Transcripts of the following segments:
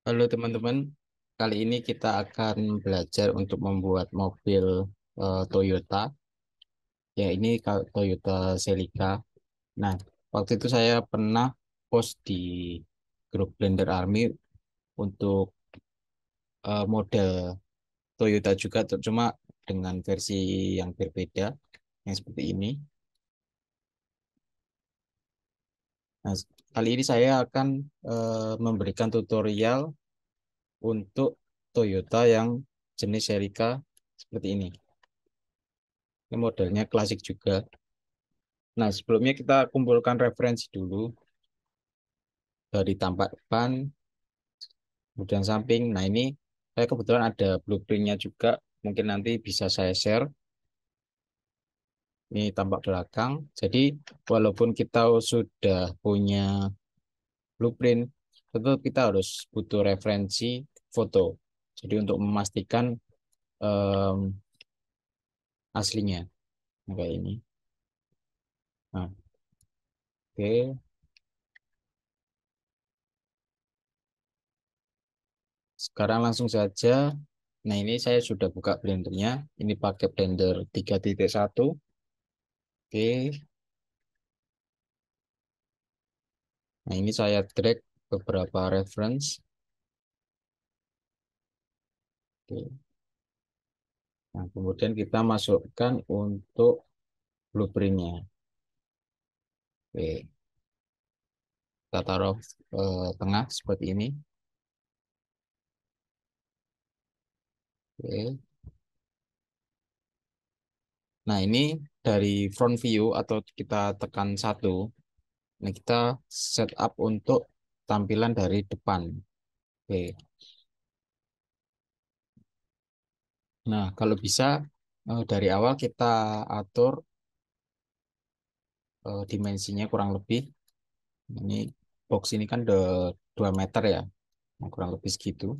Halo teman-teman, kali ini kita akan belajar untuk membuat mobil Toyota. Ya ini Toyota Celica. Nah, waktu itu saya pernah post di grup Blender Army untuk model Toyota juga, cuma dengan versi yang berbeda, yang seperti ini. Nah, kali ini saya akan memberikan tutorial untuk Toyota yang jenis Celica seperti ini. Ini modelnya klasik juga. Nah, sebelumnya kita kumpulkan referensi dulu dari tampak depan, kemudian samping. Nah, ini saya kebetulan ada blueprintnya juga. Mungkin nanti bisa saya share. Ini tampak belakang. Jadi, walaupun kita sudah punya blueprint, tetap kita harus butuh referensi foto. Jadi, untuk memastikan em, aslinya. Nah, kayak ini. Nah, oke. Sekarang langsung saja. Nah, ini saya sudah buka blendernya. Ini pakai blender 3.1. Oke. Nah, ini saya drag beberapa reference. Oke. Nah, kemudian kita masukkan untuk blueprintnya. Oke. Kita taruh tengah seperti ini. Oke. Nah, ini dari front view atau kita tekan satu. Nah, kita setup untuk tampilan dari depan. Oke. Nah, kalau bisa dari awal kita atur dimensinya kurang lebih. Ini box ini kan udah 2 meter ya. Nah, kurang lebih segitu.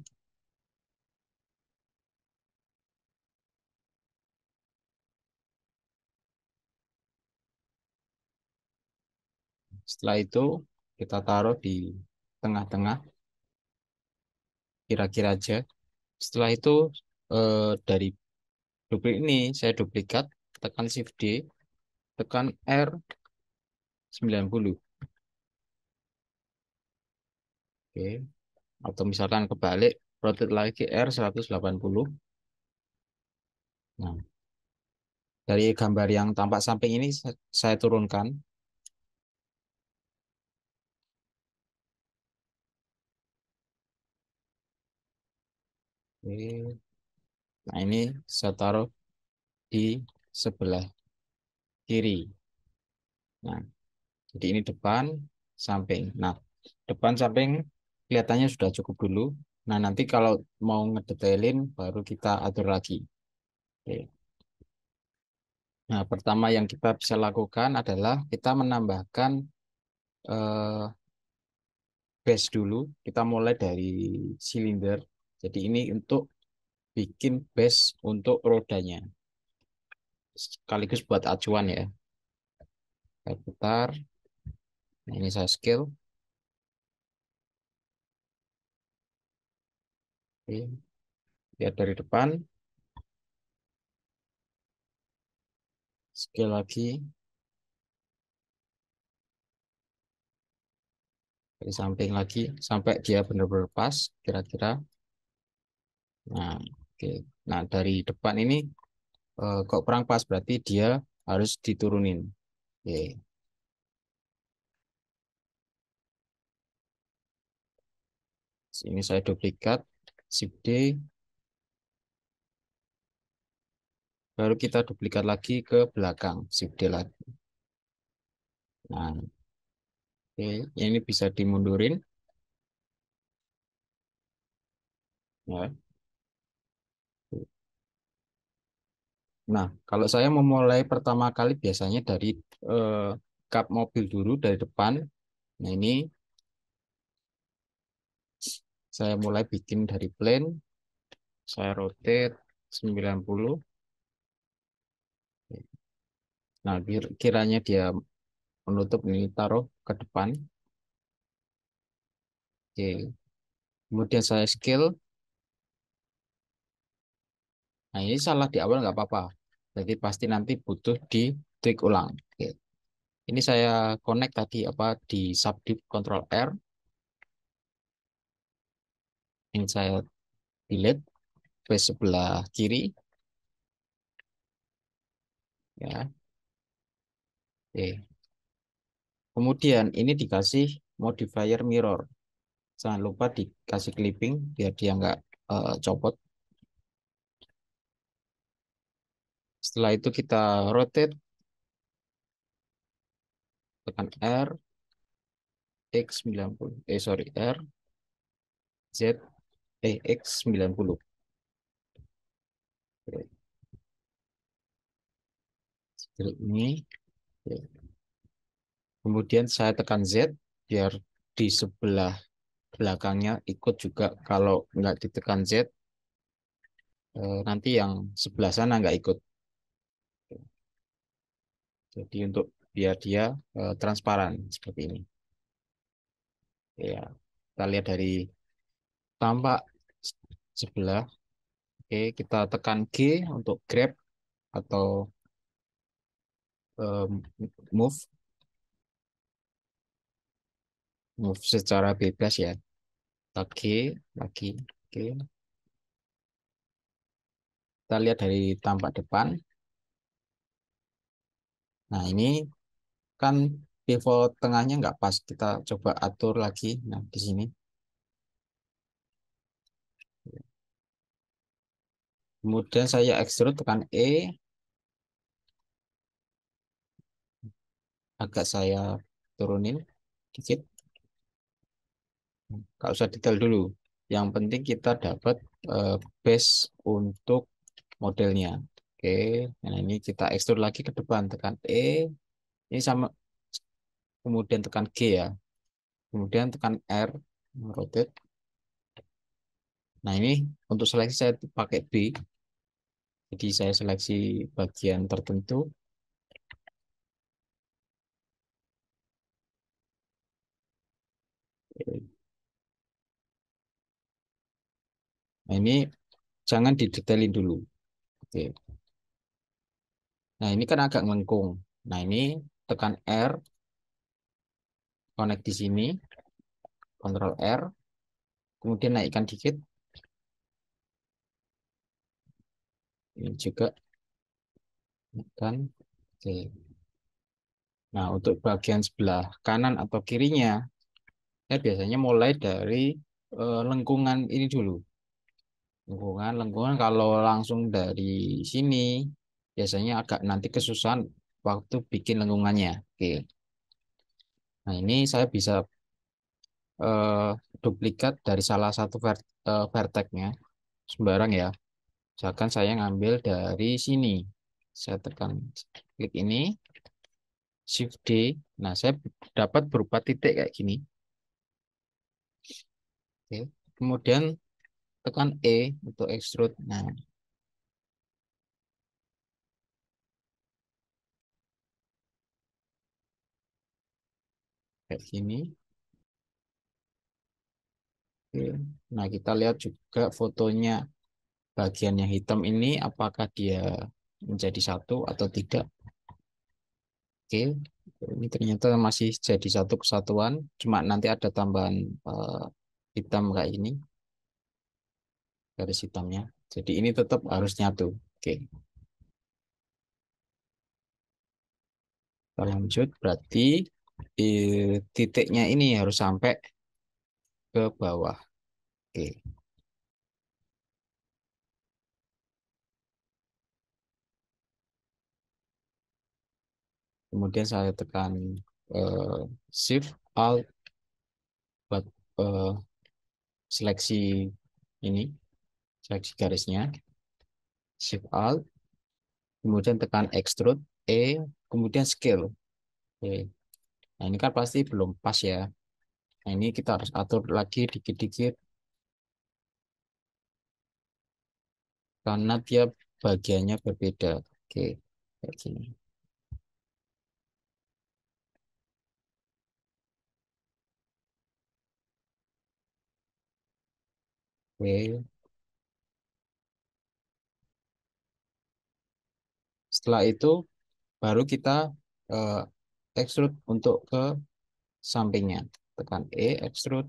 Setelah itu kita taruh di tengah-tengah, kira-kira aja. Setelah itu dari duplik ini saya duplikat, tekan Shift D, tekan R 90. Oke. Atau misalkan kebalik, rotate lagi R 180. Nah, dari gambar yang tampak samping ini saya turunkan. Oke. Nah, ini saya taruh di sebelah kiri. Nah, jadi ini depan, samping. Nah, depan samping kelihatannya sudah cukup dulu. Nah, nanti kalau mau ngedetailin baru kita atur lagi. Oke. Nah, pertama yang kita bisa lakukan adalah kita menambahkan eh, base dulu. Kita mulai dari silinder. Jadi ini untuk bikin base untuk rodanya. Sekaligus buat acuan ya. Saya putar. Nah, ini saya scale. Oke. Lihat dari depan. Scale lagi. Dari samping lagi sampai dia benar-benar pas kira-kira. Nah, oke. Nah, dari depan ini kok kurang pas berarti dia harus diturunin. Oke. Ini saya duplikat, Shift D, baru kita duplikat lagi ke belakang, Shift D lagi. Nah, oke. Ini bisa dimundurin. Ya. Nah, kalau saya memulai pertama kali biasanya dari eh, kap mobil dulu dari depan. Nah, ini saya mulai bikin dari plane, saya rotate 90. Nah, kiranya dia menutup ini taruh ke depan. Oke. Kemudian saya scale. Nah, ini salah di awal nggak apa-apa. Jadi pasti nanti butuh di tweak ulang. Oke. Ini saya connect tadi apa di subdiv Ctrl R. Ini saya delete ke sebelah kiri ya. Oke. Kemudian ini dikasih modifier mirror. Jangan lupa dikasih clipping biar dia nggak copot. Setelah itu kita rotate, tekan R, X 90. Sorry, R, Z, X 90. Oke, seperti ini. Oke. Kemudian saya tekan Z biar di sebelah belakangnya ikut juga. Kalau nggak ditekan Z, nanti yang sebelah sana nggak ikut. Jadi untuk biar dia transparan seperti ini. Ya, kita lihat dari tampak sebelah. Oke, kita tekan G untuk grab atau eh, move, move secara bebas ya. Lagi, lagi. Oke, kita lihat dari tampak depan. Nah, ini kan pivot tengahnya nggak pas. Kita coba atur lagi. Nah, di sini. Kemudian saya extrude tekan E, agak saya turunin dikit. Nggak usah detail dulu. Yang penting kita dapat base untuk modelnya. Oke, nah ini kita extrude lagi ke depan, tekan E, ini sama, kemudian tekan G ya, kemudian tekan R, rotate. Nah ini untuk seleksi saya pakai B, jadi saya seleksi bagian tertentu. Nah ini jangan didetailin dulu. Oke. Nah ini kan agak melengkung. Nah ini tekan R, connect di sini, Ctrl R, kemudian naikkan dikit. Ini juga kan. Oke. Nah, untuk bagian sebelah kanan atau kirinya, saya biasanya mulai dari lengkungan ini dulu. Lengkungan kalau langsung dari sini, biasanya agak nanti kesusahan waktu bikin lengkungannya. Oke. Nah, ini saya bisa eh, duplikat dari salah satu vertexnya, sembarang ya. Misalkan saya ngambil dari sini. Saya tekan klik ini, Shift D. Nah, saya dapat berupa titik kayak gini. Oke. Kemudian tekan E untuk extrude. Nah, kayak gini. Oke. Nah, kita lihat juga fotonya bagian yang hitam ini apakah dia menjadi satu atau tidak. Oke. Ini ternyata masih jadi satu kesatuan, cuma nanti ada tambahan eh, hitam kayak ini, garis hitamnya. Jadi ini tetap harus nyatu. Oke. Kita lanjut, berarti titiknya ini harus sampai ke bawah. Oke. Kemudian saya tekan eh, Shift Alt buat eh, seleksi ini, seleksi garisnya, Shift Alt, kemudian tekan Extrude, E, kemudian Scale. Oke. Nah ini kan pasti belum pas ya. Nah ini kita harus atur lagi dikit-dikit karena dia bagiannya berbeda. Oke, kayak gini. Oke. Setelah itu baru kita eh, extrude untuk ke sampingnya. Tekan E, extrude.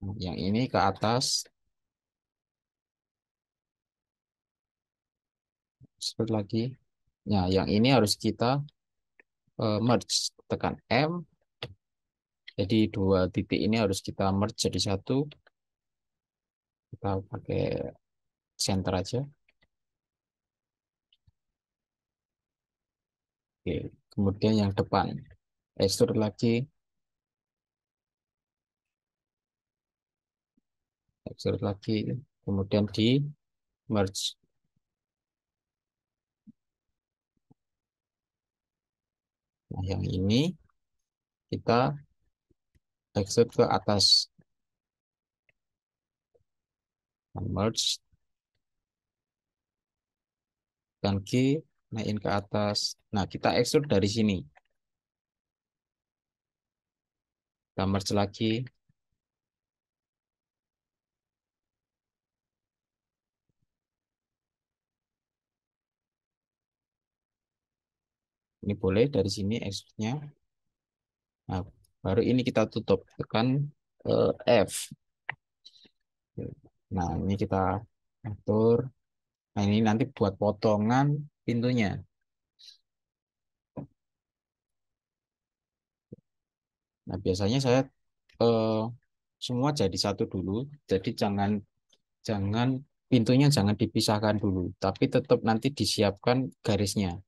Nah, yang ini ke atas, extrude lagi. Nah, yang ini harus kita merge. Tekan M. Jadi dua titik ini harus kita merge jadi satu. Kita pakai center aja. Oke. Kemudian yang depan, extrude lagi, extrude lagi. Kemudian di merge. Nah, yang ini kita extrude ke atas. Merge dan G naikin ke atas. Nah, kita extrude dari sini. Kita merge lagi. Ini boleh dari sini extrude-nya. Nah, baru ini kita tutup. Tekan F. Nah, ini kita atur. Nah, ini nanti buat potongan pintunya. Nah, biasanya saya eh, semua jadi satu dulu. Jadi jangan jangan pintunya jangan dipisahkan dulu, tapi tetap nanti disiapkan garisnya.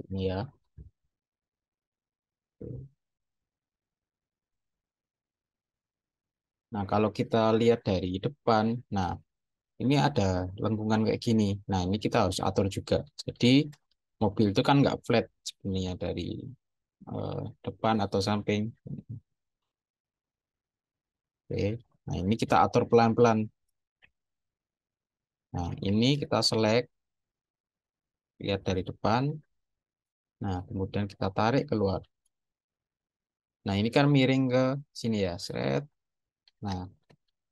Ini ya. Nah, kalau kita lihat dari depan, nah ini ada lengkungan kayak gini. Nah, ini kita harus atur juga. Jadi mobil itu kan nggak flat sebenarnya dari depan atau samping. Oke. Nah, ini kita atur pelan-pelan. Nah, ini kita select, lihat dari depan. Nah, kemudian kita tarik keluar. Nah, ini kan miring ke sini ya, seret. Nah,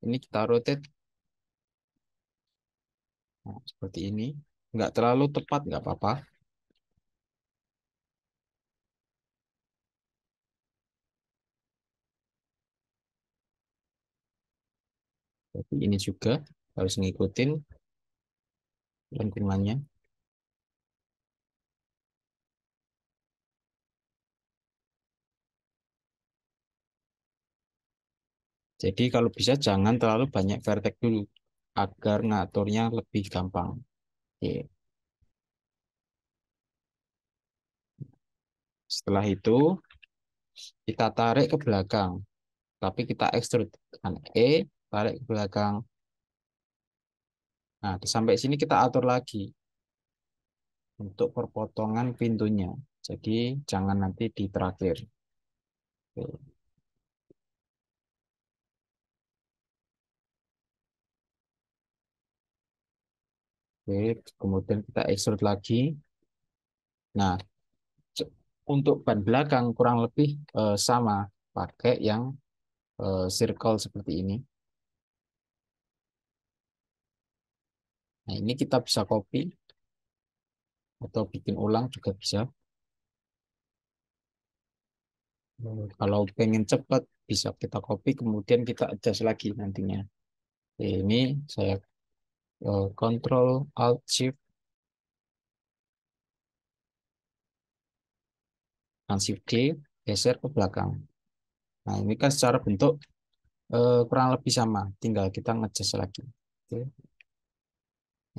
ini kita rotate. Nah, seperti ini. Nggak terlalu tepat, nggak apa-apa. Tapi ini juga harus ngikutin lengkungannya. Jadi kalau bisa jangan terlalu banyak vertex dulu agar ngaturnya lebih gampang. Oke. Setelah itu kita tarik ke belakang, tapi kita extrude dengan E, tarik ke belakang. Nah, sampai sini kita atur lagi untuk perpotongan pintunya. Jadi jangan nanti di terakhir. Oke. Oke, kemudian kita extrude lagi. Nah, untuk ban belakang kurang lebih sama, pakai yang circle seperti ini. Nah, ini kita bisa copy atau bikin ulang juga bisa. Kalau pengen cepat bisa kita copy kemudian kita adjust lagi nantinya. Oke, ini saya Control Alt Shift dan Shift D geser ke belakang. Nah, ini kan secara bentuk kurang lebih sama, tinggal kita ngecas lagi. Oke.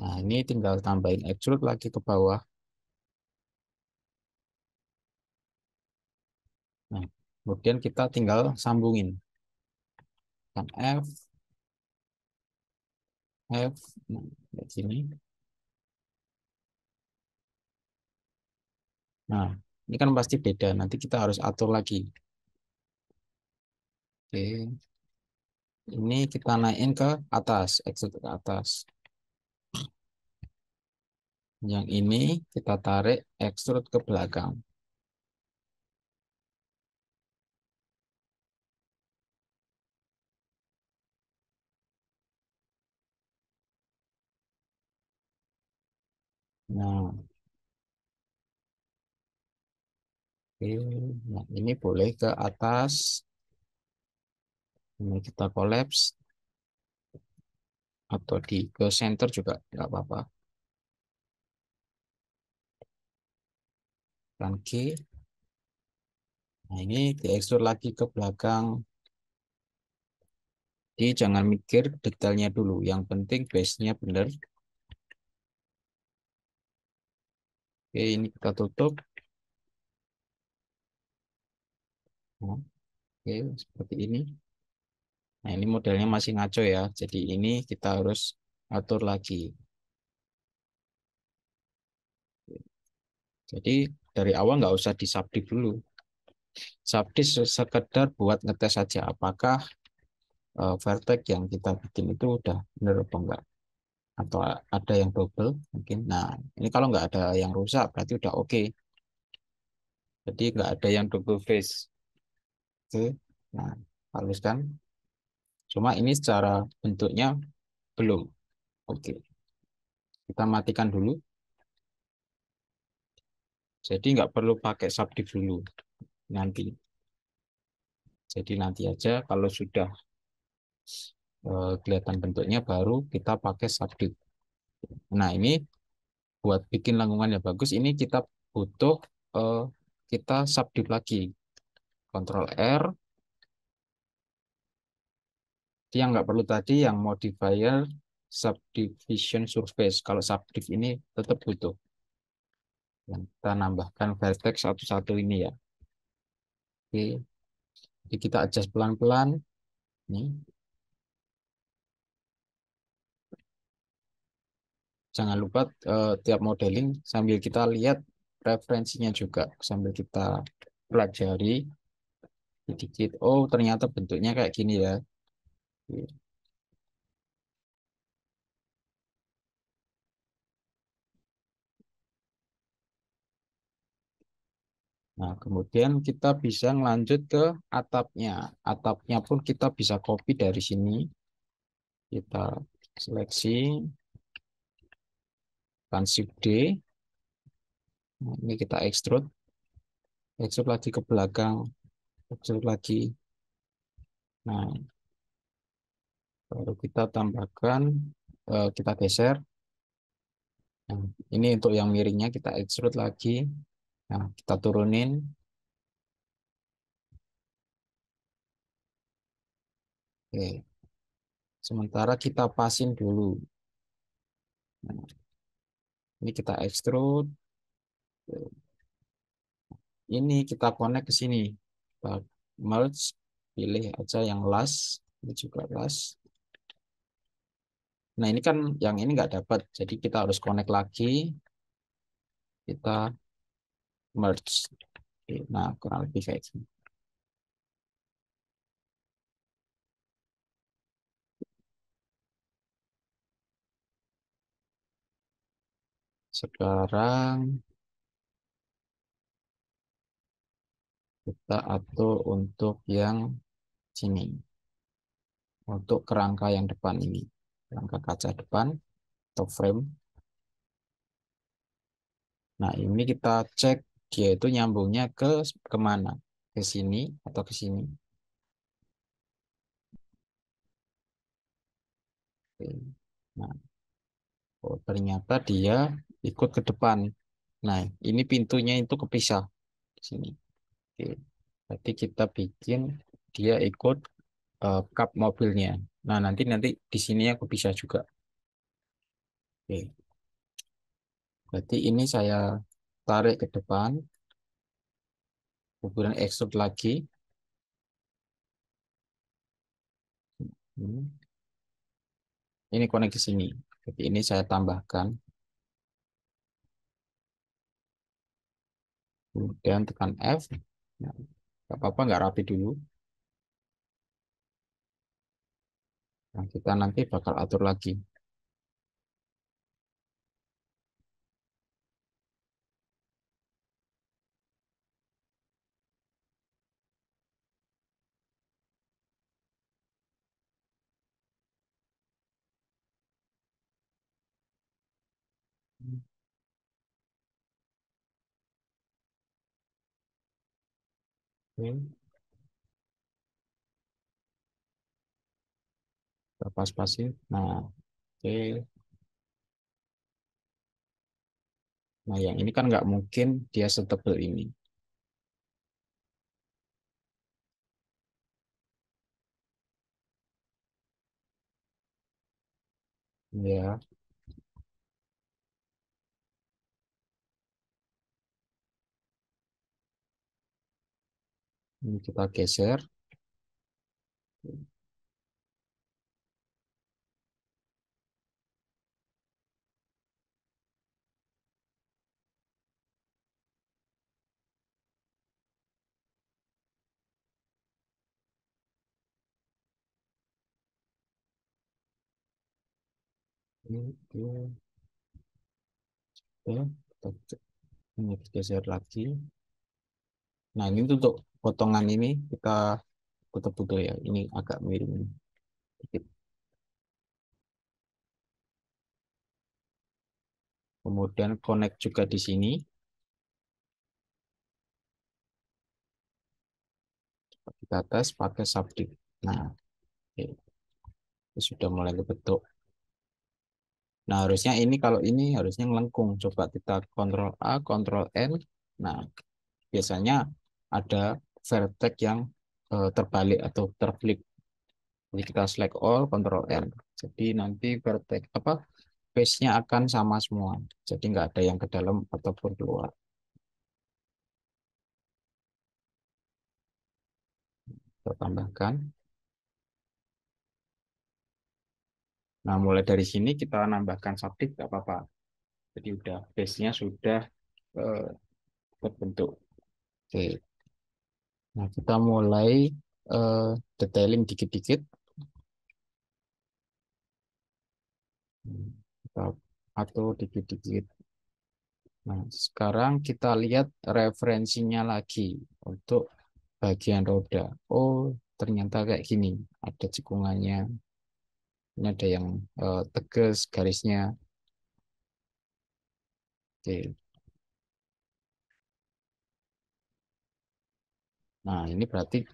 Nah, ini tinggal tambahin extrude lagi ke bawah. Nah, kemudian kita tinggal sambungin. Kan F, F, nah, di sini. Nah, ini kan pasti beda. Nanti kita harus atur lagi. Oke, ini kita naikin ke atas, exit ke atas. Yang ini kita tarik extrude ke belakang. Nah, oke. Nah, ini boleh ke atas. Ini kita kolaps atau di ke center juga nggak apa-apa. Tekan Q. Nah, ini diekstrud lagi ke belakang. Jadi jangan mikir detailnya dulu. Yang penting base-nya benar. Oke, ini kita tutup. Nah, oke, seperti ini. Nah, ini modelnya masih ngaco ya. Jadi ini kita harus atur lagi. Jadi dari awal nggak usah disubdit dulu. Subdit sekedar buat ngetes saja apakah vertex yang kita bikin itu udah benar apa enggak. Atau ada yang double mungkin. Nah, ini kalau nggak ada yang rusak berarti udah oke. Jadi nggak ada yang double face. Oke. Nah, halus kan? Cuma ini secara bentuknya belum. Oke. Kita matikan dulu. Jadi nggak perlu pakai subdiv dulu nanti. Jadi nanti aja kalau sudah kelihatan bentuknya baru kita pakai subdiv. Nah, ini buat bikin lengkungan yang bagus ini kita butuh eh, kita subdiv lagi. Ctrl R. Yang nggak perlu tadi yang modifier subdivision surface. Kalau subdiv ini tetap butuh. Yang kita nambahkan vertex satu-satu ini ya. Oke. Jadi kita adjust pelan-pelan. Nih, jangan lupa tiap modeling sambil kita lihat referensinya juga, sambil kita pelajari sedikit. Oh, ternyata bentuknya kayak gini ya. Nah, kemudian kita bisa lanjut ke atapnya. Atapnya pun kita bisa copy dari sini. Kita seleksi, tekan Shift D. Nah, ini kita extrude lagi ke belakang, extrude lagi. Nah, baru kita tambahkan, kita geser. Nah, ini untuk yang miringnya kita extrude lagi. Nah, kita turunin. Oke. Sementara kita pasin dulu. Nah, ini kita extrude. Ini kita connect ke sini. Kita merge, pilih aja yang last. Ini juga last. Nah, ini kan yang ini nggak dapat. Jadi kita harus connect lagi. Kita merge. Oke, nah, kurang lebih kayak gini. Sekarang kita atur untuk yang sini. Untuk kerangka yang depan ini. Kerangka kaca depan atau frame. Nah, ini kita cek dia itu nyambungnya ke kemana? Ke sini atau ke sini? Oke. Nah, oh, ternyata dia ikut ke depan. Nah, ini pintunya itu kepisah di sini. Oke. Berarti kita bikin dia ikut kap mobilnya. Nah, nanti nanti di sini aku bisa juga. Oke. Berarti ini saya tarik ke depan, kemudian extrude lagi. Hmm. Ini koneksi ke sini. Jadi ini saya tambahkan. Kemudian tekan F. Nah, nggak apa-apa, nggak rapi dulu. Nah, kita nanti bakal atur lagi. Oke, berapa spasi? Nah, oke. Nah, yang ini kan nggak mungkin dia setebal ini. Ya, ini kita geser. Oke, oke. Ini geser lagi. Nah, ini untuk potongan ini kita tutup dulu ya. Ini agak miring dikit. Kemudian connect juga di sini. Kita tes pakai subdiv. Nah, oke. Itu sudah mulai kebentuk. Nah, harusnya ini kalau ini harusnya ngelengkung. Coba kita Ctrl A, Ctrl N. Nah, biasanya ada vertex yang terbalik atau terflip. Jadi kita select all, Ctrl N. Jadi nanti vertex apa face-nya akan sama semua. Jadi nggak ada yang ke dalam ataupun keluar. Kita tambahkan. Nah, mulai dari sini kita nambahkan subjek nggak apa-apa. Jadi udah base-nya sudah eh, terbentuk. Oke. Nah, kita mulai eh, detailing dikit-dikit. Kita atur dikit-dikit. Nah, sekarang kita lihat referensinya lagi untuk bagian roda. Oh, ternyata kayak gini. Ada cekungannya. Ini ada yang tegas garisnya. Oke. Nah, ini berarti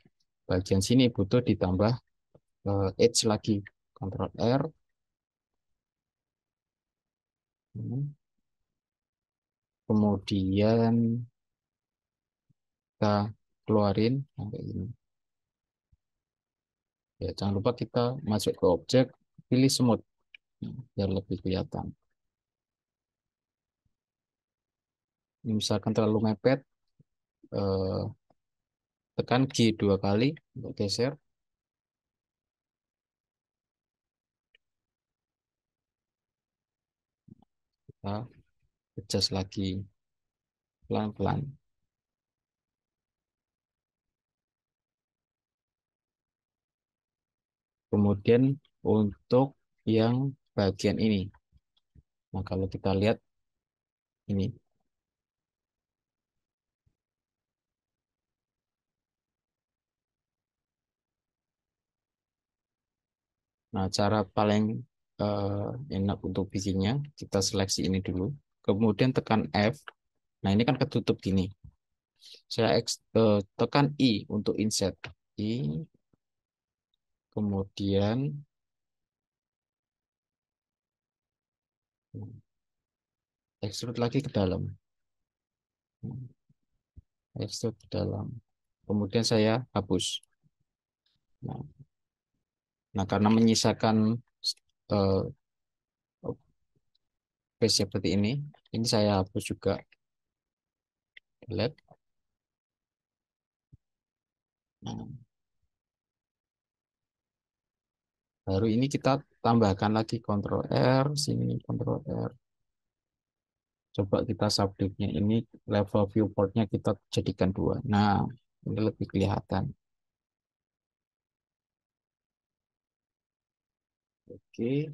bagian sini butuh ditambah edge lagi. Ctrl R. Hmm. Kemudian kita keluarin sampai ini. Ya, jangan lupa kita masuk ke objek, pilih smooth biar lebih kelihatan. Ini misalkan terlalu mepet, eh, tekan G dua kali untuk geser. Kita adjust lagi pelan-pelan. Kemudian untuk yang bagian ini, nah kalau kita lihat ini, nah cara paling enak untuk bikinnya, kita seleksi ini dulu. Kemudian tekan F. Nah ini kan ketutup gini. Saya tekan I untuk insert. I, kemudian extrude lagi ke dalam. Extrude ke dalam. Kemudian saya hapus. Nah, nah, karena menyisakan eh, space seperti ini saya hapus juga. Delete. Nah, baru ini kita tambahkan lagi Ctrl R, sini Ctrl R. Coba kita subdiv-nya ini level viewportnya kita jadikan dua. Nah, ini lebih kelihatan. Oke.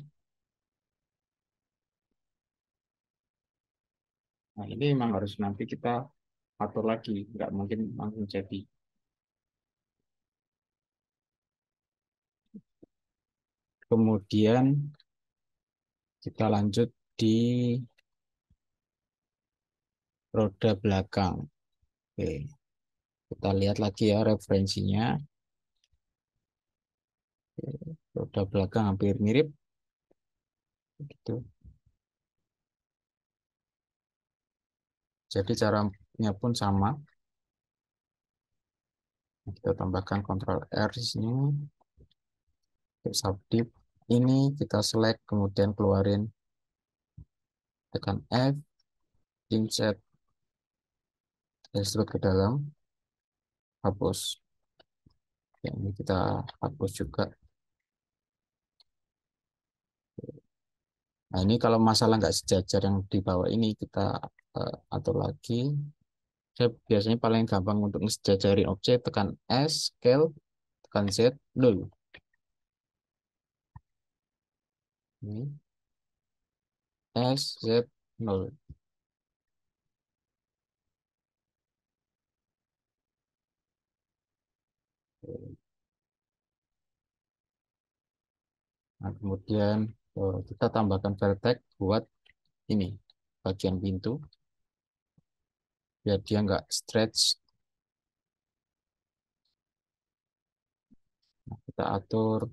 Nah, ini memang harus nanti kita atur lagi, nggak mungkin langsung jadi. Kemudian kita lanjut di roda belakang. Oke, kita lihat lagi ya referensinya. Roda belakang hampir mirip gitu. Jadi caranya pun sama. Kita tambahkan Ctrl R di sini. Untuk subdiv ini kita select, kemudian keluarin, tekan F, insert, extrude ke dalam, hapus. Ya, ini kita hapus juga. Nah, ini kalau masalah nggak sejajar yang di bawah ini kita atur lagi. Saya biasanya paling gampang untuk sejajarin objek, tekan S, scale, tekan Z, 0. Ini S, Z, 0. Nah, kemudian kita tambahkan vertex buat ini, bagian pintu, biar dia nggak stretch. Nah, kita atur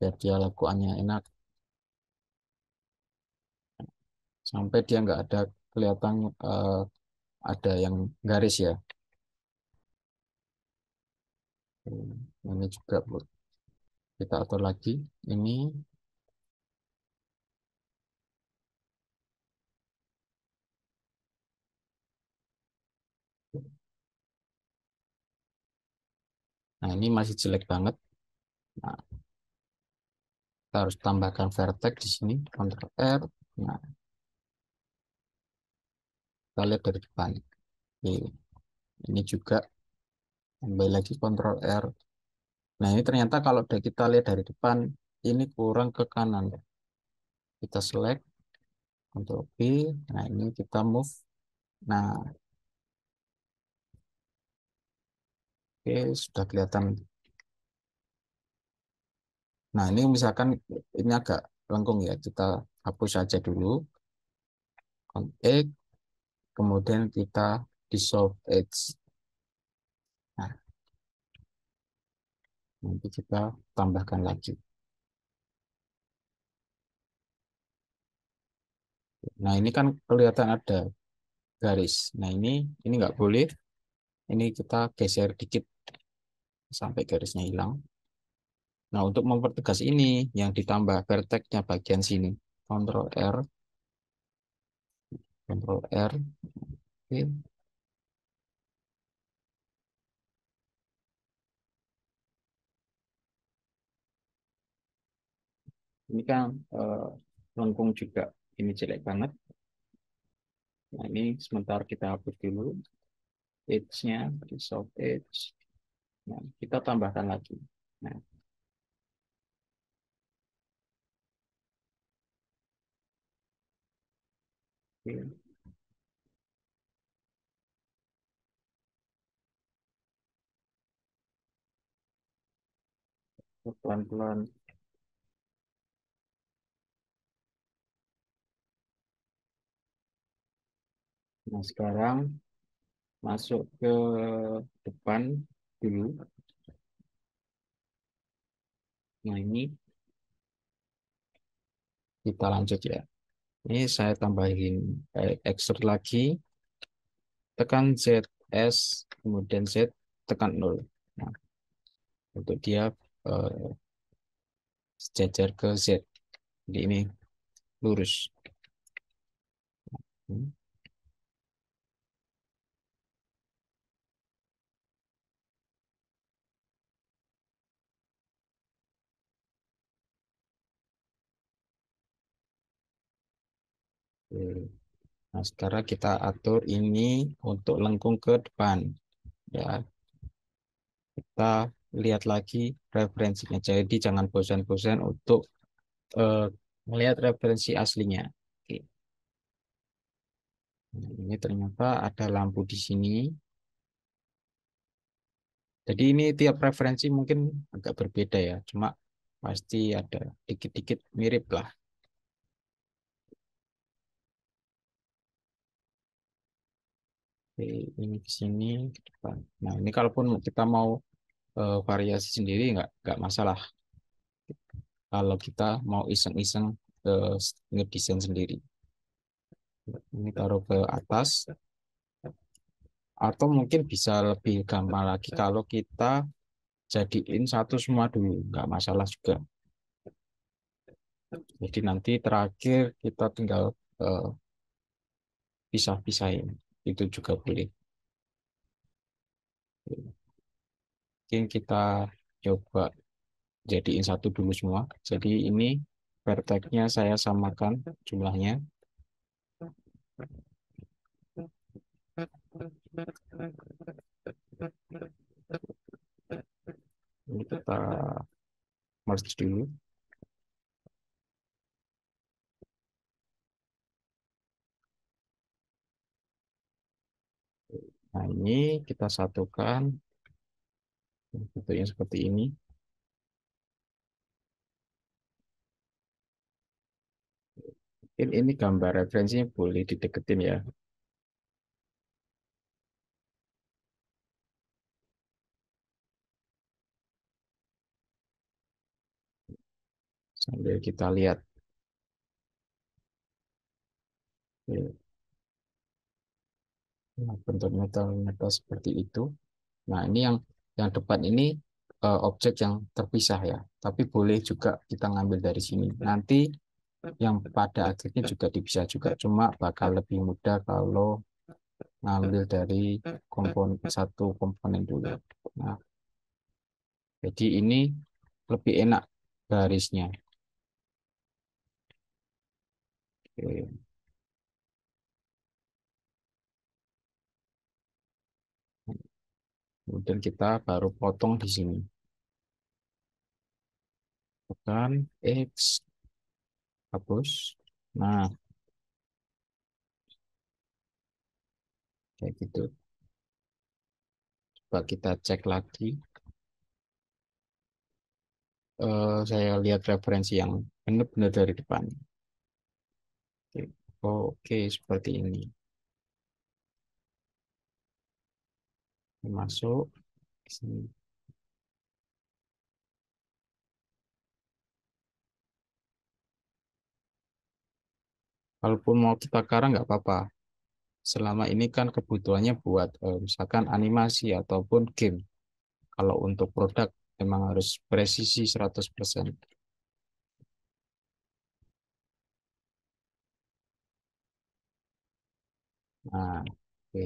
biar dia lakuannya enak, sampai dia nggak ada kelihatan ada yang garis ya. Ini juga kita atur lagi ini. Nah, ini masih jelek banget. Nah, kita harus tambahkan vertex di sini, Ctrl R. Nah, kita lihat dari depan. Ini juga kembali lagi Ctrl R. Nah, ini ternyata kalau kita lihat dari depan, ini kurang ke kanan. Kita select, Ctrl B. Nah, ini kita move. Nah, oke, sudah kelihatan. Nah, ini misalkan ini agak lengkung ya. Kita hapus saja dulu. Ctrl X, kemudian kita dissolve edge. Nah, nanti kita tambahkan lagi. Nah, ini kan kelihatan ada garis. Nah, ini nggak boleh. Ini kita geser dikit sampai garisnya hilang. Nah, untuk mempertegas ini yang ditambah vertexnya bagian sini. Ctrl R, Ctrl R. Oke. Ini kan lengkung juga. Ini jelek banget. Nah, ini sementara kita hapus dulu edge-nya, dissolve edge. Nah, kita tambahkan lagi. Nah, oke. Pelan-pelan. Nah, sekarang masuk ke depan dulu. Nah, ini kita lanjut ya. Ini saya tambahin extrude lagi, tekan Z, S, kemudian Z, tekan 0. Nah, untuk dia eh, sejajar ke Z. Jadi ini lurus. Hmm. Oke. Nah, sekarang kita atur ini untuk lengkung ke depan. Ya, kita lihat lagi referensinya. Jadi jangan bosan-bosan untuk eh, melihat referensi aslinya. Oke. Nah, ini ternyata ada lampu di sini. Jadi ini tiap referensi mungkin agak berbeda ya. Cuma pasti ada dikit-dikit mirip lah. Oke, ini ke sini ke depan. Nah, ini kalaupun kita mau variasi sendiri nggak masalah. Kalau kita mau iseng-iseng ngedesain sendiri, ini taruh ke atas. Atau mungkin bisa lebih gampang lagi kalau kita jadiin satu semua dulu, nggak masalah juga. Jadi nanti terakhir kita tinggal eh, pisah-pisahin, itu juga boleh. Mungkin kita coba jadiin satu dulu semua. Jadi ini vertex-nya saya samakan jumlahnya. Ini kita merge dulu. Nah, ini kita satukan bentuknya seperti ini. Mungkin ini gambar referensinya boleh dideketin ya, sambil kita lihat. Ya, nah, bentuk metal-metal seperti itu. Nah, ini yang depan ini objek yang terpisah ya, tapi boleh juga kita ngambil dari sini. Nanti yang pada akhirnya juga dipisah juga, cuma bakal lebih mudah kalau ngambil dari satu komponen dulu. Nah, jadi ini lebih enak garisnya. Oke. Kemudian kita baru potong di sini. Tekan X, hapus. Nah, kayak gitu. Coba kita cek lagi. Saya lihat referensi yang benar-benar dari depan. Oke, oke, seperti ini. Masuk ke sini. Kalaupun mau kita karang nggak apa-apa. Selama ini kan kebutuhannya buat misalkan animasi ataupun game. Kalau untuk produk memang harus presisi 100%. Nah, oke.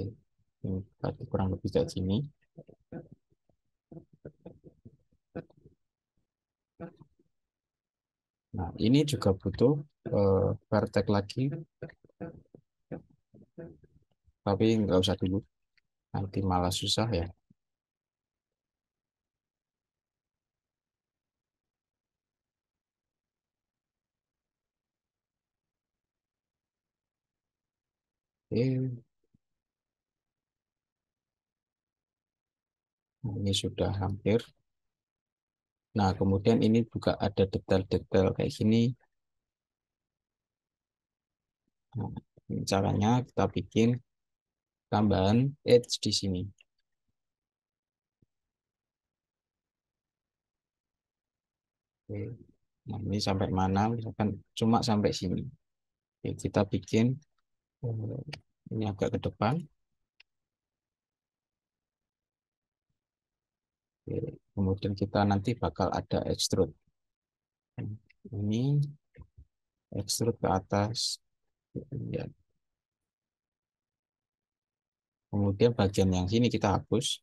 Ini tadi kurang lebih kayak sini. Nah, ini juga butuh vertex lagi, tapi nggak usah dulu. Nanti malah susah ya. Oke, nah, ini sudah hampir. Nah, kemudian ini juga ada detail-detail kayak gini. Nah, ini caranya kita bikin tambahan edge di sini. Oke. Nah, ini sampai mana? Misalkan cuma sampai sini. Oke, kita bikin eh, ini agak ke depan. Oke, kemudian kita nanti bakal ada extrude. Ini extrude ke atas. Ya. Kemudian bagian yang sini kita hapus.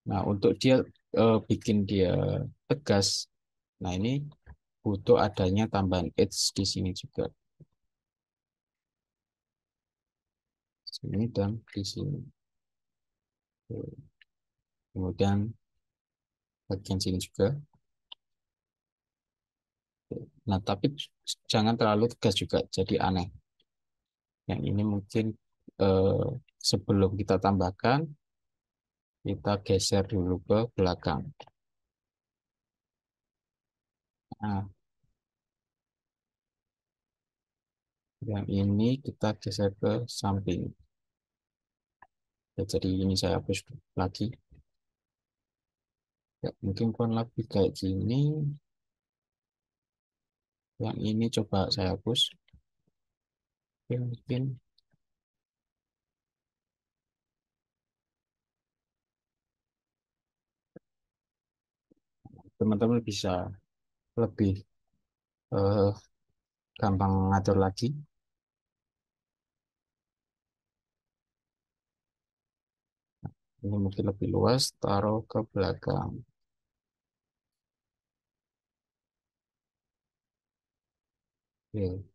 Nah, untuk dia bikin dia tegas, nah ini butuh adanya tambahan edge di sini juga. Sini dan di sini. Kemudian bagian sini juga. Nah, tapi jangan terlalu tegas juga, jadi aneh. Yang ini mungkin eh, sebelum kita tambahkan, kita geser dulu ke belakang. Nah, Yang ini kita geser ke samping. Ya, jadi ini saya hapus lagi. Ya, mungkin kurang lebih kayak gini. Yang ini coba saya hapus. Oke, mungkin teman-teman bisa lebih eh, gampang ngatur lagi. Ini mungkin lebih luas, taruh ke belakang. Oke.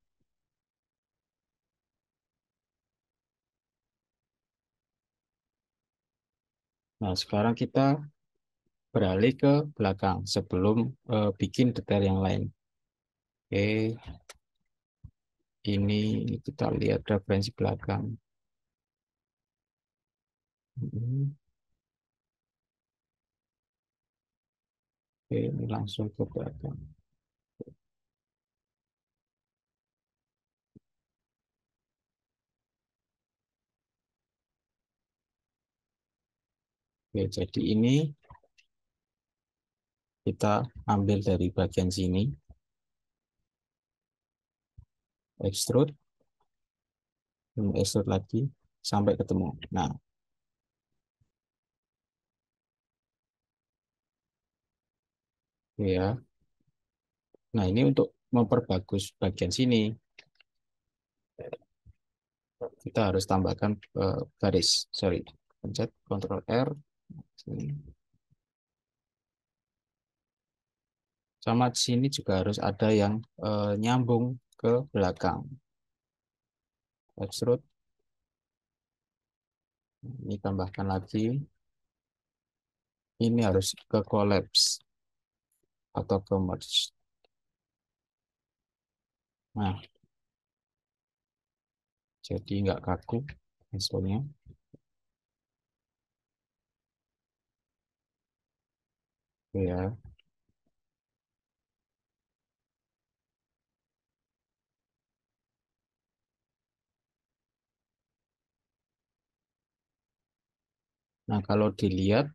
Nah, sekarang kita beralih ke belakang sebelum bikin detail yang lain. Oke, ini kita lihat referensi belakang. Hmm, Oke, ini langsung ke belakang. Oke, jadi ini kita ambil dari bagian sini, extrude, extrude lagi sampai ketemu. Nah, ya. Nah, ini untuk memperbagus bagian sini, kita harus tambahkan garis. Sorry, pencet Ctrl R. Sini. Sama di sini juga harus ada yang nyambung ke belakang. Extrude, ini tambahkan lagi. Ini harus ke collapse atau ke merge. Nah, jadi nggak kaku hasilnya. Ya. Nah, kalau dilihat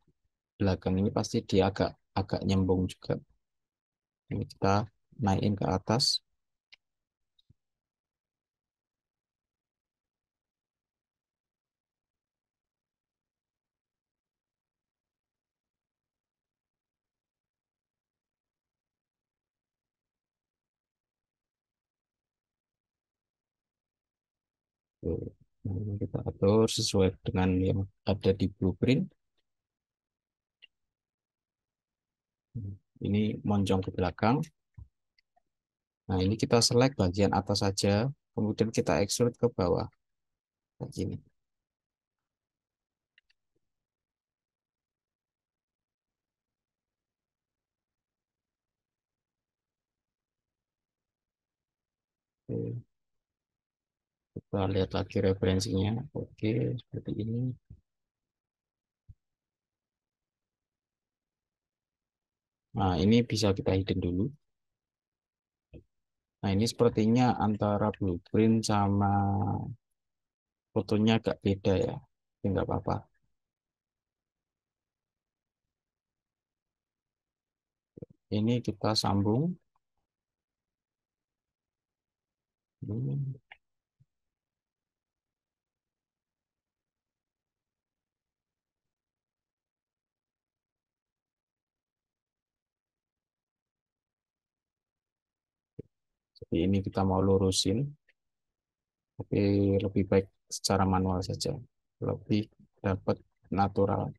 belakang ini pasti dia agak agak nyambung juga. Ini kita naikin ke atas. Tuh. Nah, ini kita atur sesuai dengan yang ada di blueprint. Ini monjong ke belakang. Nah, ini kita select bagian atas saja, kemudian kita extrude ke bawah. Kayak gini. Oke, kita lihat lagi referensinya. Oke, seperti ini. Nah, ini bisa kita hidden dulu. Nah, ini sepertinya antara blueprint sama fotonya agak beda ya. Tapi nggak apa-apa. Ini kita sambung. Hmm, Jadi ini kita mau lurusin, tapi lebih baik secara manual saja. Lebih dapat natural.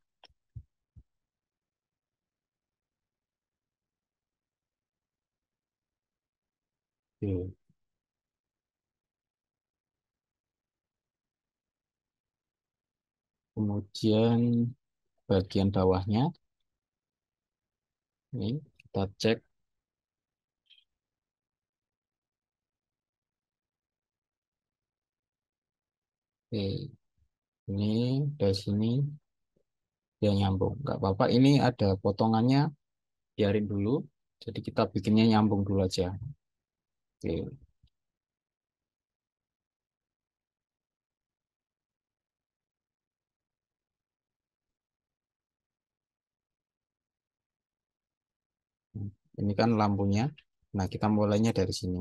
Oke. Kemudian bagian bawahnya, ini kita cek. Oke, ini dari sini dia nyambung. Nggak apa-apa, ini ada potongannya, biarin dulu. Jadi kita bikinnya nyambung dulu aja. Oke. Ini kan lampunya. Nah, kita mulainya dari sini.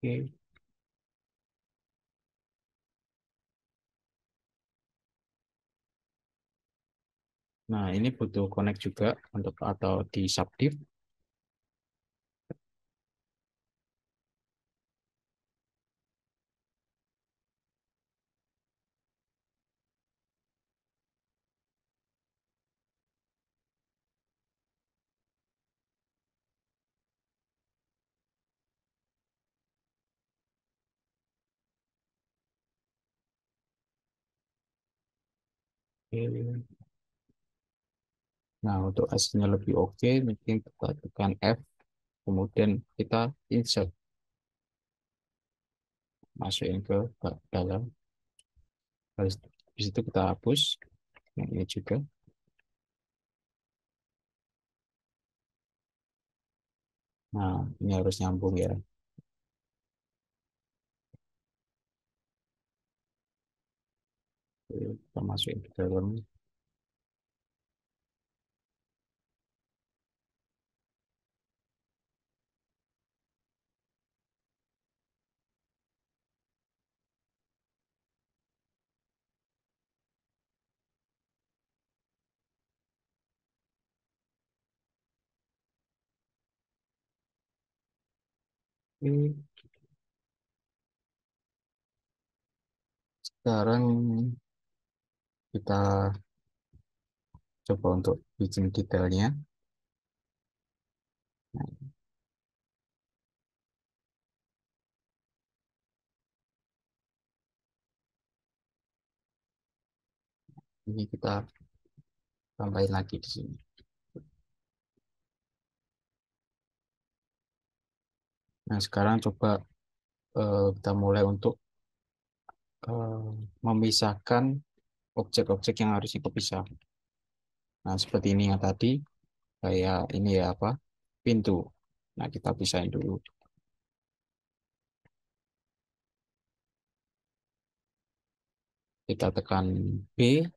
Oke. Nah, ini butuh connect juga untuk atau di subdiv. Oke. Nah, untuk hasilnya lebih oke, mungkin kita tekan F, kemudian kita insert, masukin ke dalam. Habis itu kita hapus. Yang ini juga. Nah, ini harus nyambung ya. Oke, kita masukin ke dalam. Oke, sekarang kita coba untuk bikin detailnya. Nah, ini kita tambahin lagi di sini. Nah, sekarang coba kita mulai untuk eh, memisahkan objek-objek yang harusnya kepisah. Nah, seperti ini yang tadi, kayak ini ya apa? Pintu. Nah, kita pisahin dulu. Kita tekan B,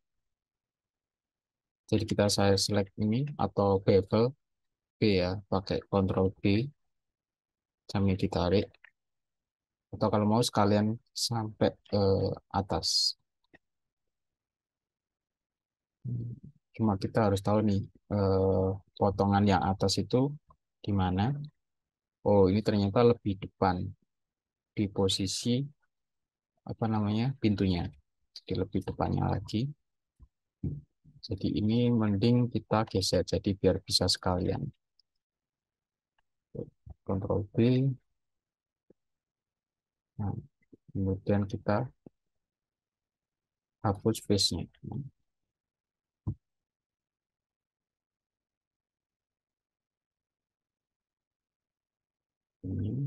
jadi saya select ini atau bevel B ya, pakai Ctrl B sambil ditarik. Atau kalau mau sekalian sampai ke atas. Cuma kita harus tahu nih, potongan yang atas itu di mana. Oh, ini ternyata lebih depan di posisi apa namanya pintunya. Jadi lebih depannya lagi. Jadi ini mending kita geser jadi biar bisa sekalian. Ctrl B. Nah, kemudian kita hapus face-nya. Ini.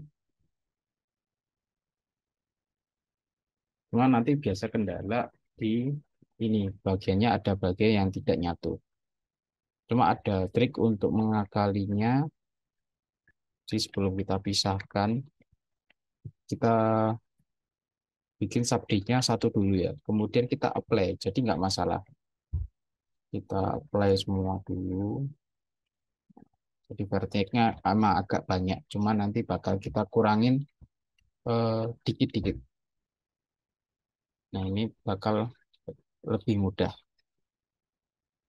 Cuma nanti biasa kendala di ini bagiannya ada bagian yang tidak nyatu. Cuma ada trik untuk mengakalinya. Jadi sebelum kita pisahkan, kita bikin subditnya satu dulu ya. Kemudian kita apply, jadi nggak masalah. Kita apply semua dulu. Jadi vertex-nya emang agak banyak, cuma nanti bakal kita kurangin dikit-dikit. Nah ini bakal lebih mudah.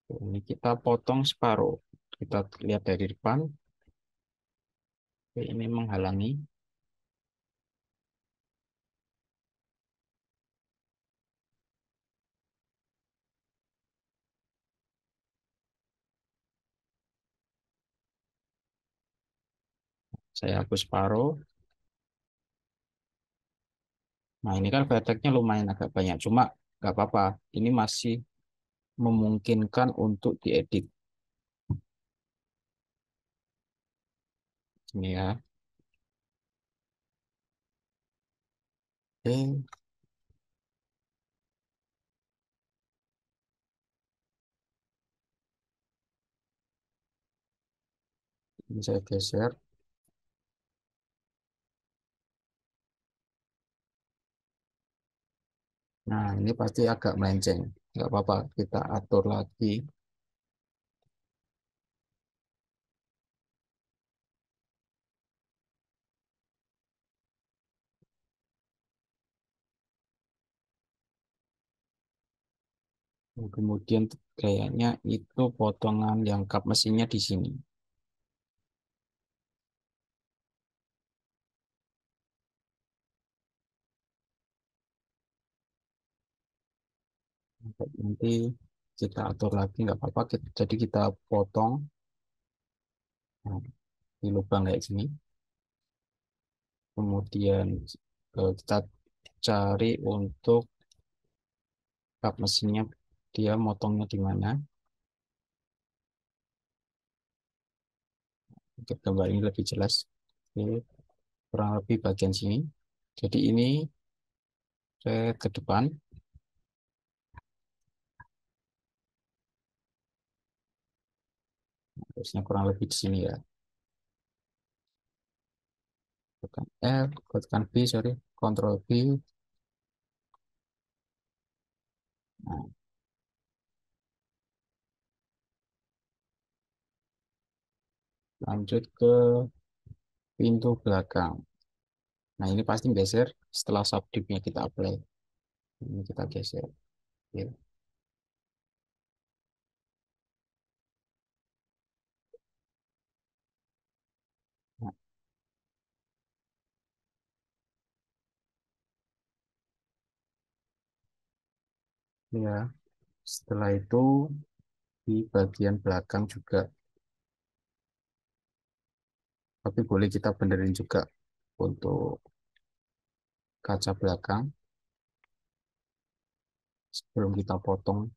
Ini kita potong separuh. Kita lihat dari depan. Oke, ini menghalangi. Saya hapus separuh. Nah ini kan vertex-nya lumayan agak banyak, cuma nggak apa-apa. Ini masih memungkinkan untuk diedit. Ini ya. Oke, ini saya geser. Nah, ini pasti agak melenceng. nggak apa-apa, kita atur lagi. Kemudian kayaknya itu potongan yang kap mesinnya di sini. Nanti kita atur lagi, nggak apa-apa. Jadi kita potong, nah, di lubang kayak sini. Kemudian kita cari untuk kap mesinnya, dia motongnya di mana. Untuk gambar ini lebih jelas. Oke, kurang lebih bagian sini. Jadi ini ke depan, terusnya kurang lebih di sini ya. Tekan F, tekan B, sorry, Ctrl B. Nah, lanjut ke pintu belakang. Nah, ini pasti geser setelah subdiv-nya kita apply. Ini kita geser. Ya. Nah, ya. Setelah itu di bagian belakang juga, tapi boleh kita benerin juga untuk kaca belakang sebelum kita potong.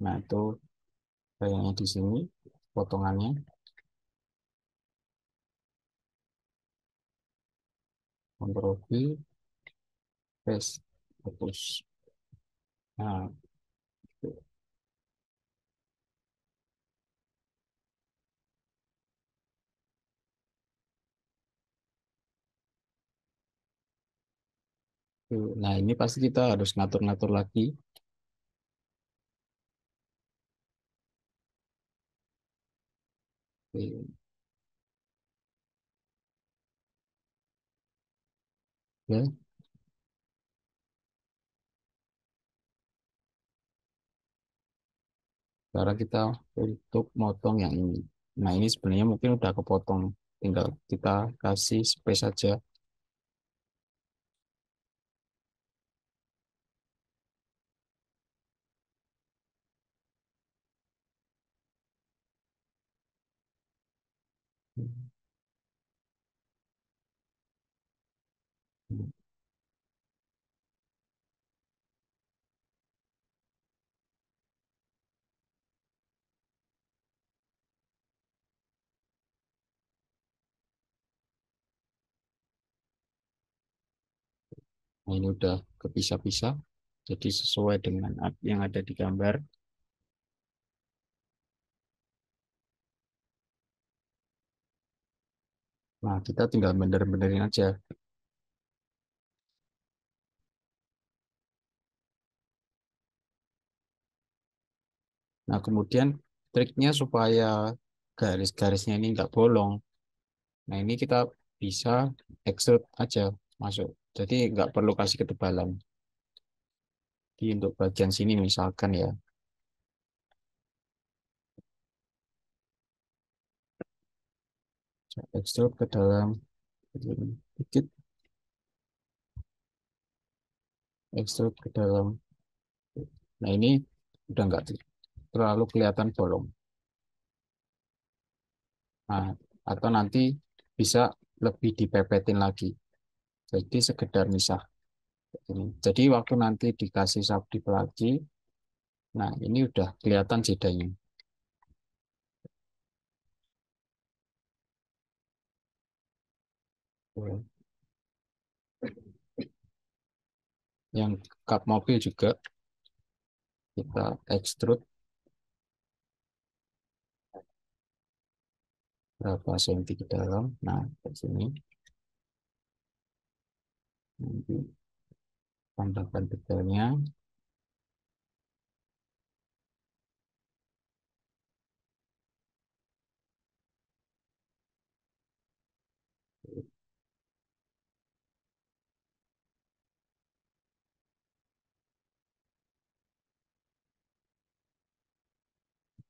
Nah, itu kayaknya di sini potongannya. Ctrl V, paste, hapus. Nah, nah, ini pasti kita harus ngatur-ngatur lagi. Ya, cara kita untuk motong yang ini. Nah, ini sebenarnya mungkin udah kepotong, tinggal kita kasih space saja. Nah, ini udah kepisah-pisah, jadi sesuai dengan yang ada di gambar. Nah, kita tinggal bener-benerin aja. Nah, kemudian triknya supaya garis-garisnya ini nggak bolong. Nah, ini kita bisa extrude aja masuk. Jadi nggak perlu kasih ketebalan. Di untuk bagian sini misalkan ya, extrude ke dalam, dikit, extrude ke dalam. Nah, ini udah nggak terlalu kelihatan bolong. Nah, atau nanti bisa lebih dipepetin lagi. Jadi sekedar misah. Jadi waktu nanti dikasih sabdi lagi, nah ini udah kelihatan jedanya. Yang kap mobil juga kita extrude berapa senti ke dalam. Nah, di sini. Nanti tambahkan detailnya.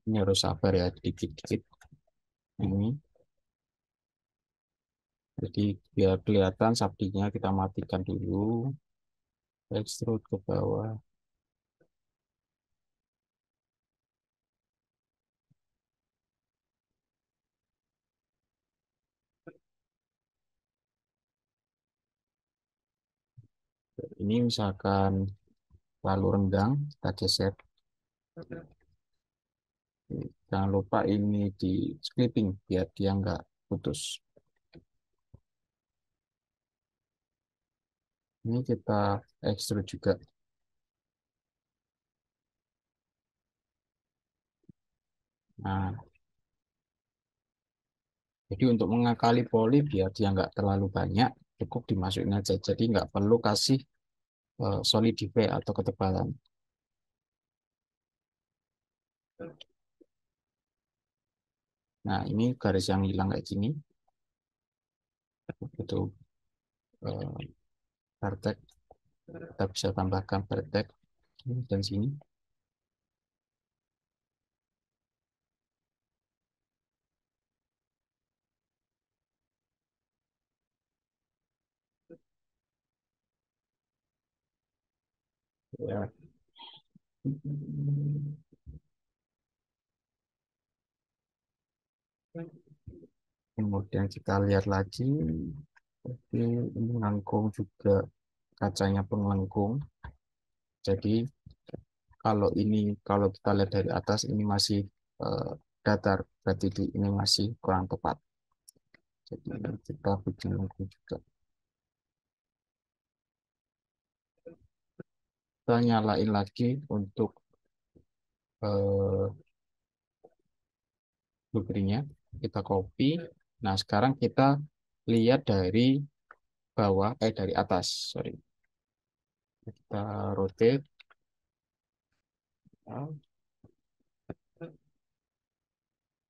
Ini harus sabar ya, dikit-dikit ini. Jadi biar kelihatan sabdinya kita matikan dulu, extrude ke bawah. Ini misalkan lalu renggang, kita geser. Jangan lupa ini di clipping biar dia nggak putus. Ini kita extrude juga. Nah, jadi untuk mengakali poli biar dia nggak terlalu banyak, cukup dimasukin aja. Jadi nggak perlu kasih solidify atau ketebalan. Nah, ini garis yang hilang kayak gini. Itu vertex. Kita bisa tambahkan vertex dan sini. Ya. Kemudian kita lihat lagi. Oke, ini melengkung juga, kacanya pun melengkung. Jadi kalau kita lihat dari atas ini masih eh, datar, berarti ini masih kurang tepat. Jadi ini kita bikin melengkung juga. Kita nyalain lagi untuk eh, blueprintnya. Kita copy. Nah, sekarang kita lihat dari bawah, dari atas, sorry. Kita rotate. Nah,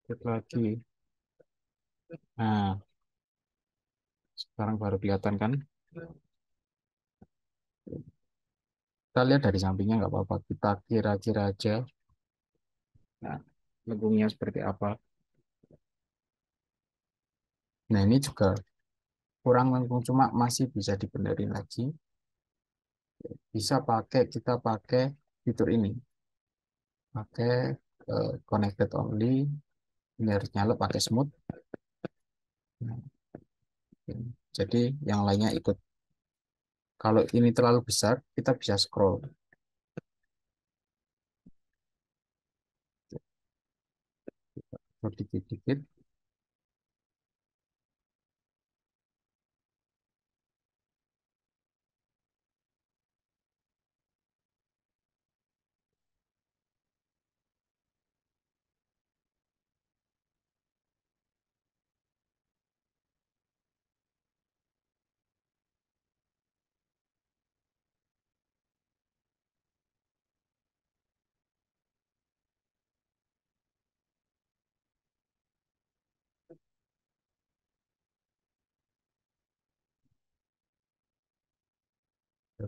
rotate lagi. Nah, sekarang baru kelihatan kan? Kita lihat dari sampingnya nggak apa-apa. Kita kira-kira aja. Nah, lengkungnya seperti apa. Nah, ini juga kurang lengkung, cuma masih bisa dibenerin lagi. Bisa kita pakai fitur ini. Pakai connected only. Ini harus nyala pakai smooth. Nah, ini. Jadi yang lainnya ikut. Kalau ini terlalu besar, kita bisa scroll. Dikit-dikit.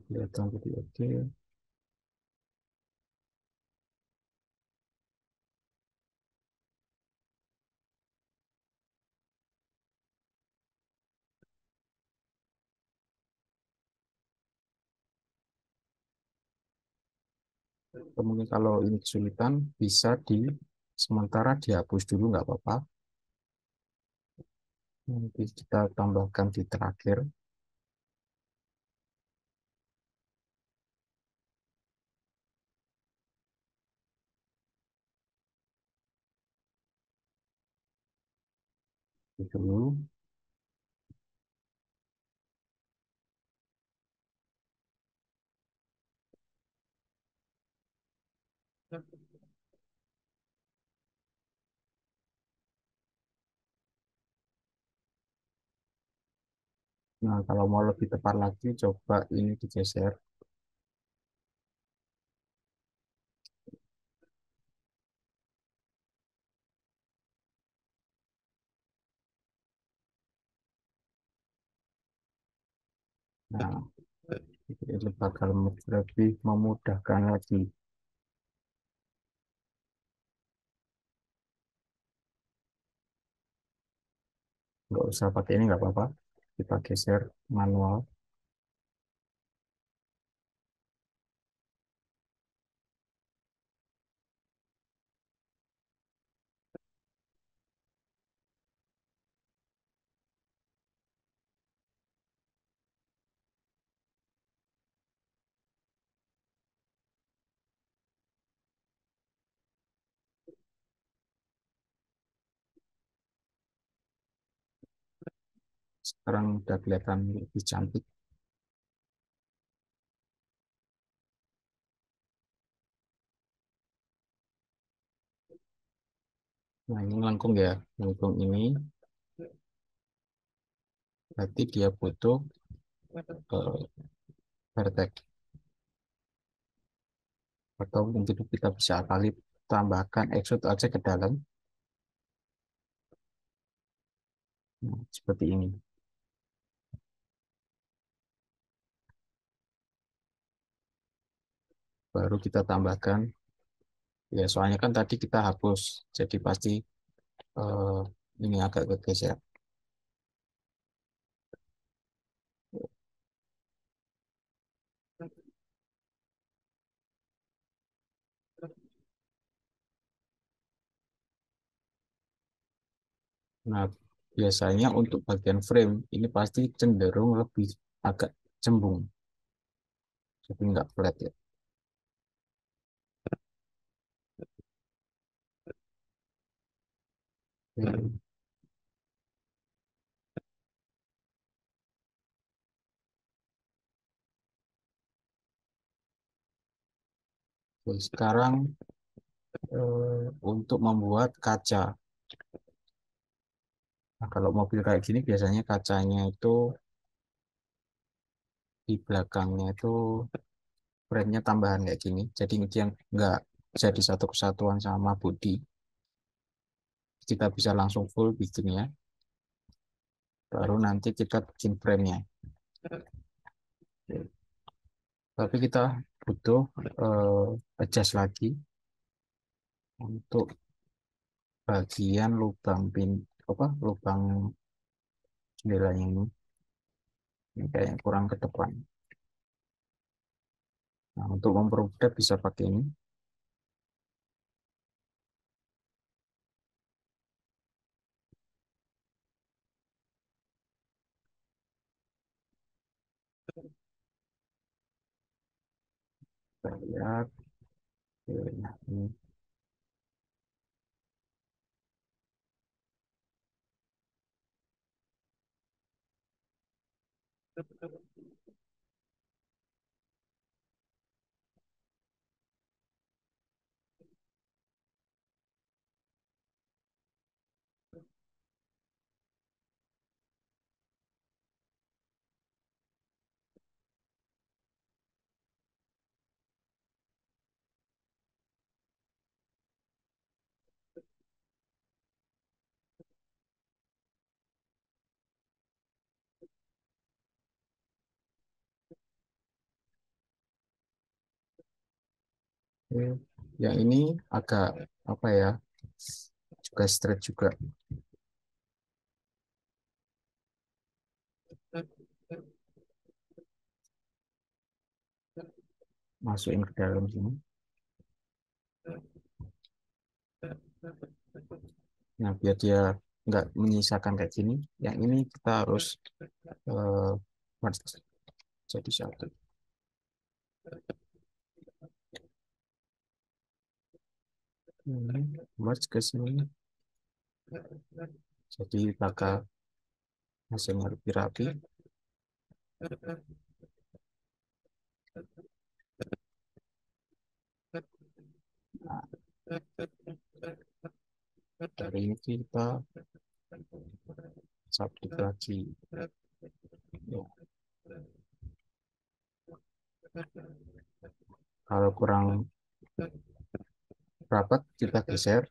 Kelihatan jadi oke. Kemudian kalau ini kesulitan, bisa sementara dihapus dulu nggak apa-apa. Nanti kita tambahkan di terakhir. Itu dulu. Nah, kalau mau lebih tepat lagi, coba ini digeser. Nah, ini bakal lebih memudahkan lagi. Nggak usah pakai ini, nggak apa-apa. Kita geser manual. Sekarang udah kelihatan lebih cantik. Nah, ini melengkung ya. Melengkung ini berarti dia butuh vertex. Atau mungkin kita bisa kali tambahkan extrude aja ke dalam. Nah, seperti ini. Baru kita tambahkan. Ya, soalnya kan tadi kita hapus. Jadi pasti eh, ini agak bergeser. Nah, biasanya untuk bagian frame ini pasti cenderung lebih agak cembung. Jadi nggak flat ya. Oke. Oke, sekarang untuk membuat kaca. Nah, kalau mobil kayak gini biasanya kacanya itu di belakangnya itu frame-nya tambahan kayak gini. Jadi dia nggak jadi satu kesatuan sama bodi. Kita bisa langsung full bikin ya. Baru nanti kita bikin frame-nya. Tapi kita butuh adjust lagi untuk bagian lubang apa lubang jendelanya ini kayaknya kurang ke depan. Nah, untuk mempermudah bisa pakai ini. Kita lihat. Oke, nah, ini. Oke. Yang ini agak apa ya? Juga straight juga. Masukin ke dalam sini. Nah, biar dia nggak menyisakan kayak gini. Yang ini kita harus eh, merge jadi satu. Merge ke sini. Jadi bakal hasilnya lebih rapi. Nah, dari ini kita sabtu lagi. Kalau kurang rapat, kita geser.